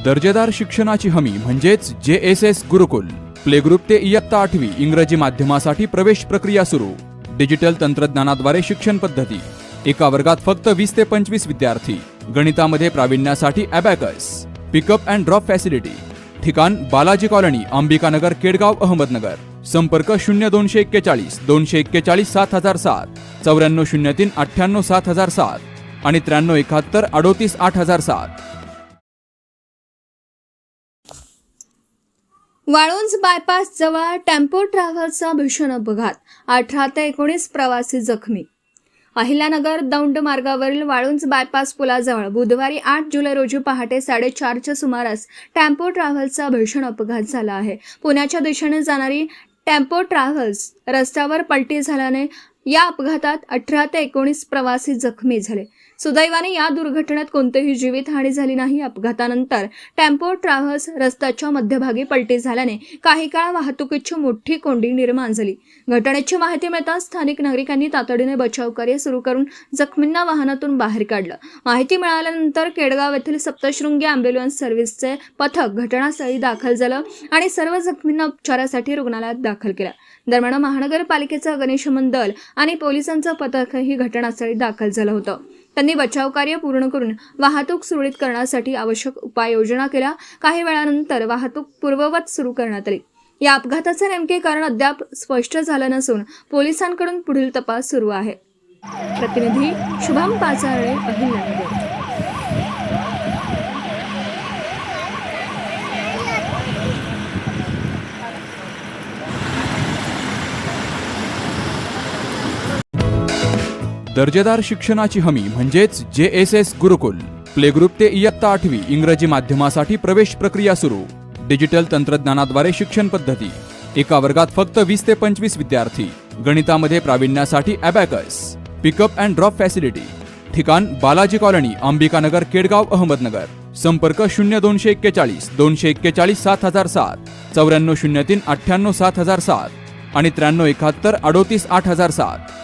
दर्जेदार शिक्षणाची हमी म्हणजेच JSS गुरुकुल. प्ले ग्रुप ते इयत्ता 8वी इंग्रजी माध्यमासाठी प्रवेश प्रक्रिया सुरू. डिजिटल तंत्रज्ञानाद्वारे शिक्षण पद्धती. एका वर्गात फक्त 20 ते 25 विद्यार्थी. गणितामध्ये प्रावीण्यासाठी abacus. Pickup and drop facility. ठिकाण बालाजी कॉलनी, अंबिकानगर, केडगाव, अहमदनगर. संपर्क 0241 241 7007, 9403 98 7007 आणि 9371 38 8007. वाळुंज बायपास जवळ टेम्पो ट्रॅव्हल्सचा भीषण अपघात. 18 ते 19 प्रवासी जखमी. अहिल्यानगर दौंड मार्गावरील वाळुंज बायपास पुलाजवळ बुधवारी 8 जुलै रोजी पहाटे 4:30च्या सुमारास टेम्पो ट्रॅव्हल्सचा भीषण अपघात झाला आहे. पुण्याच्या दिशेने जाणारी टेम्पो ट्रॅव्हल्स रस्त्यावर पलटी झाल्याने या अपघातात 18 ते 19 प्रवासी जखमी झाले. सुदैवाने या दुर्घटनेत कोणतीही जीवितहानी झाली नाही. अपघातानंतर टेम्पो ट्रॅव्हल्स रस्त्याच्या मध्यभागी पलटी झाल्याने काही काळ वाहतुकीची मोठी कोंडी निर्माण झाली. घटनेची माहिती मिळताच स्थानिक नागरिकांनी तातडीने बचाव कार्य सुरू करून जखमींना वाहनातून बाहेर काढलं. माहिती मिळाल्यानंतर केडगाव येथील सप्तशृंगी अँब्युलन्स सर्व्हिसचे पथक घटनास्थळी दाखल झालं आणि सर्व जखमींना उपचारासाठी रुग्णालयात दाखल केलं. दरम्यान महानगरपालिकेचं अग्निशमन दल आणि पोलिसांचं पथकही घटनास्थळी दाखल झालं होतं. त्यांनी बचाव कार्य पूर्ण करून वाहतूक सुरळीत करण्यासाठी आवश्यक उपाययोजना केल्या. काही वेळानंतर वाहतूक पूर्ववत सुरू करण्यात आली. या अपघाताचे नेमके कारण अद्याप स्पष्ट झालं नसून पोलिसांकडून पुढील तपास सुरू आहे. प्रतिनिधी शुभम पाचारळे, अहिल्यानगर. दर्जेदार शिक्षणाची हमी म्हणजेच JSS गुरुकुल. प्ले ग्रुप ते इयत्ता 8वी इंग्रजी माध्यमासाठी प्रवेश प्रक्रिया सुरू. डिजिटल तंत्रज्ञानाद्वारे शिक्षण पद्धती. एका वर्गात फक्त 20 ते 25 विद्यार्थी. गणितामध्ये प्रावीण्यासाठी abacus. Pickup and drop facility. ठिकाण बालाजी कॉलनी, अंबिकानगर, केडगाव, अहमदनगर. संपर्क 0241 241 7007, 9403 98 7007 आणि 9371 38 8007.